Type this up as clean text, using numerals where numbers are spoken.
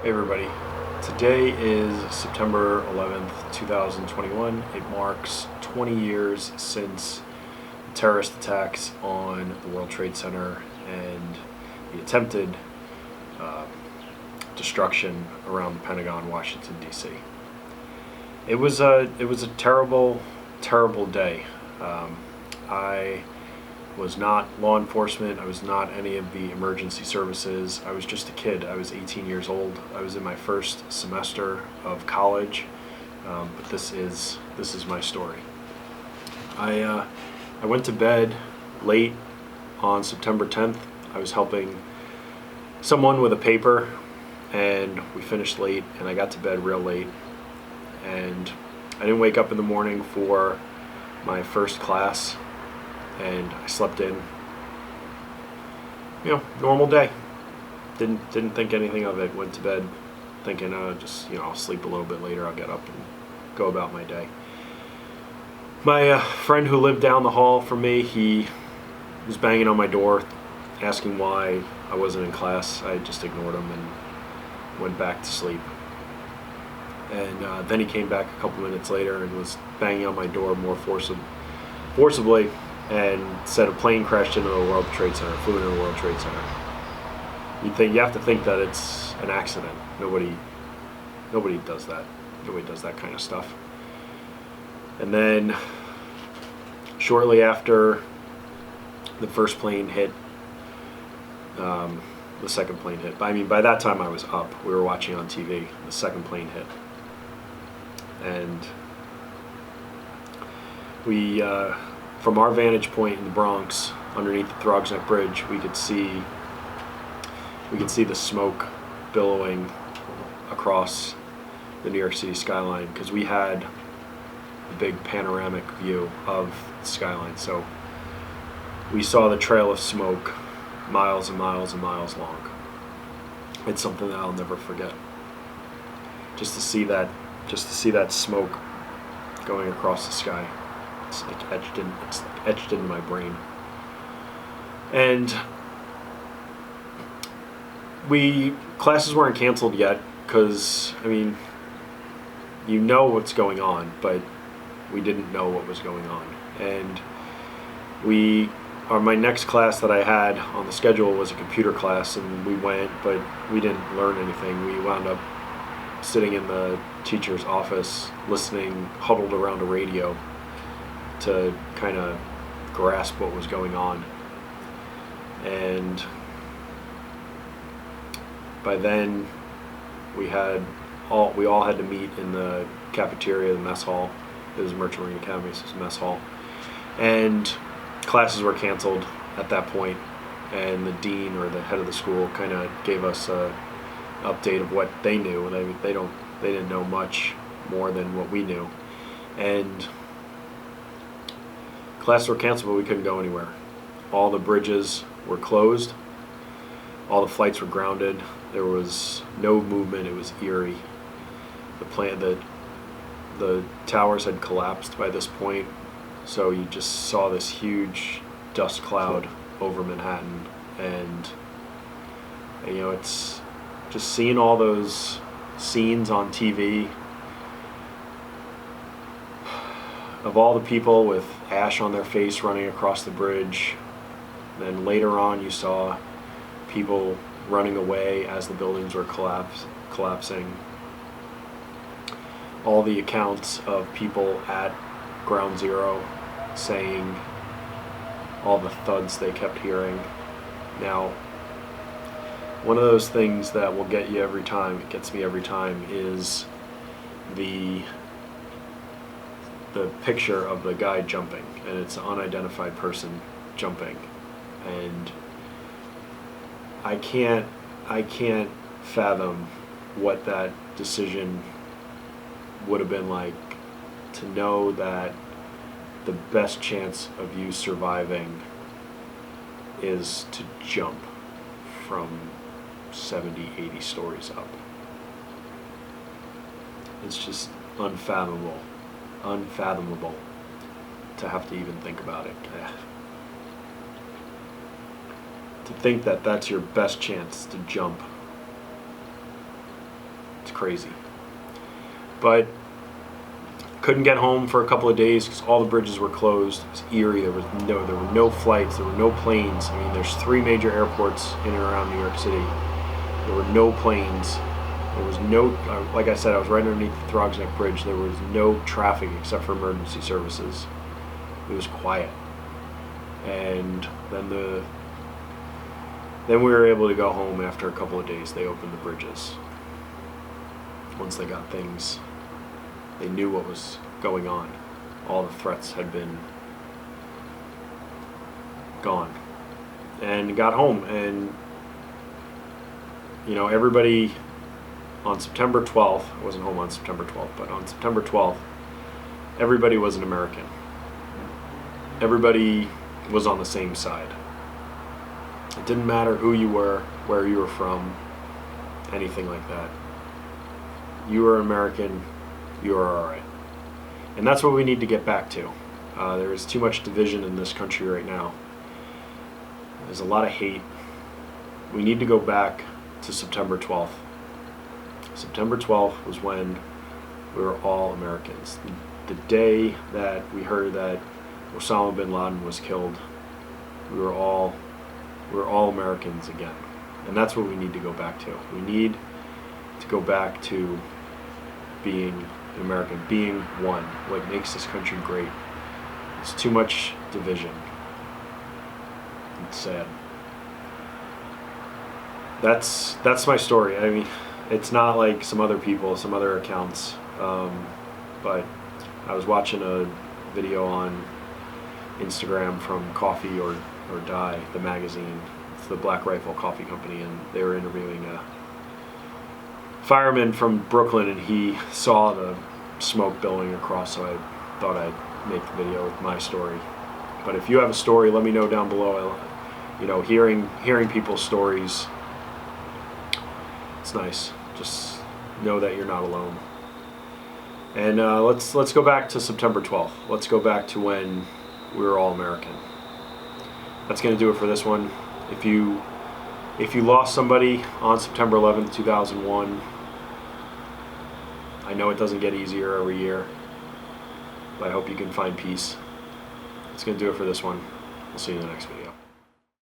Hey everybody, today is September 11th, 2021. It marks 20 years since the terrorist attacks on the World Trade Center and the attempted destruction around the Pentagon, Washington, D.C. It was a terrible, terrible day. I was not law enforcement. I was not any of the emergency services. I was just a kid. I was 18 years old. I was in my first semester of college, but this is my story. I went to bed late on September 10th. I was helping someone with a paper, and we finished late, and I got to bed real late, and I didn't wake up in the morning for my first class, and I slept in. Normal day. Didn't think anything of it. Went to bed thinking, I'll sleep a little bit later. I'll get up and go about my day. My friend who lived down the hall from me, he was banging on my door, asking why I wasn't in class. I just ignored him and went back to sleep. And then he came back a couple minutes later and was banging on my door more forcibly, and said a plane crashed into the World Trade Center, flew into the World Trade Center. You have to think that it's an accident. Nobody does that. Nobody does that kind of stuff. And then shortly after the first plane hit, the second plane hit. By that time I was up. We were watching on TV. The second plane hit, and we. From our vantage point in the Bronx, underneath the Throgs Neck Bridge, we could see the smoke billowing across the New York City skyline, because we had a big panoramic view of the skyline. So we saw the trail of smoke miles and miles and miles long. It's something that I'll never forget. Just to see that smoke going across the sky. It's etched into my brain. And classes weren't canceled yet, because you know what's going on, but we didn't know what was going on. And my next class that I had on the schedule was a computer class, and we went, but we didn't learn anything. We wound up sitting in the teacher's office, listening, huddled around a radio, to kind of grasp what was going on. And by then we all had to meet in the cafeteria, the mess hall. It was Merchant Marine Academy, so it was a mess hall. And classes were canceled at that point, and the dean, or the head of the school, kind of gave us an update of what they knew. They didn't know much more than what we knew. And classes were canceled, but we couldn't go anywhere. All the bridges were closed. All the flights were grounded. There was no movement. It was eerie. The towers had collapsed by this point, so you just saw this huge dust cloud over Manhattan. And it's just seeing all those scenes on TV of all the people with ash on their face running across the bridge. Then later on you saw people running away as the buildings were collapsing. All the accounts of people at Ground Zero saying all the thuds they kept hearing. Now, one of those things that will get you every time, it gets me every time, is the picture of the guy jumping, and it's an unidentified person jumping. And I can't fathom what that decision would have been like, to know that the best chance of you surviving is to jump from 70, 80 stories up. It's just unfathomable to have to even think about it. To think that that's your best chance to jump crazy. But couldn't get home for a couple of days because all the bridges were closed. It was eerie. There were no flights. There were no planes. I mean, there's 3 major airports in and around New York City. There were no planes. There was no, like I said, I was right underneath the Throgs Neck Bridge. There was no traffic except for emergency services. It was quiet. And then we were able to go home after a couple of days. They opened the bridges. Once they got things, they knew what was going on. All the threats had been gone. And got home, and everybody on September 12th, I wasn't home on September 12th, but on September 12th, everybody was an American. Everybody was on the same side. It didn't matter who you were, where you were from, anything like that. You were American, you were all right. And that's what we need to get back to. There is too much division in this country right now. There's a lot of hate. We need to go back to September 12th. September 12th was when we were all Americans. The day that we heard that Osama bin Laden was killed, we were all Americans again. And that's what we need to go back to. We need to go back to being an American, being one, what makes this country great. There's too much division. It's sad. That's my story. I mean, it's not like some other accounts, but I was watching a video on Instagram from Coffee or Die, the magazine. It's the Black Rifle Coffee Company, and they were interviewing a fireman from Brooklyn, and he saw the smoke billowing across, so I thought I'd make the video with my story. But if you have a story, let me know down below. Hearing people's stories, it's nice. Just know that you're not alone. And let's go back to September 12th. Let's go back to when we were all American. That's going to do it for this one. If you lost somebody on September 11th, 2001, I know it doesn't get easier every year, but I hope you can find peace. That's going to do it for this one. We'll see you in the next video.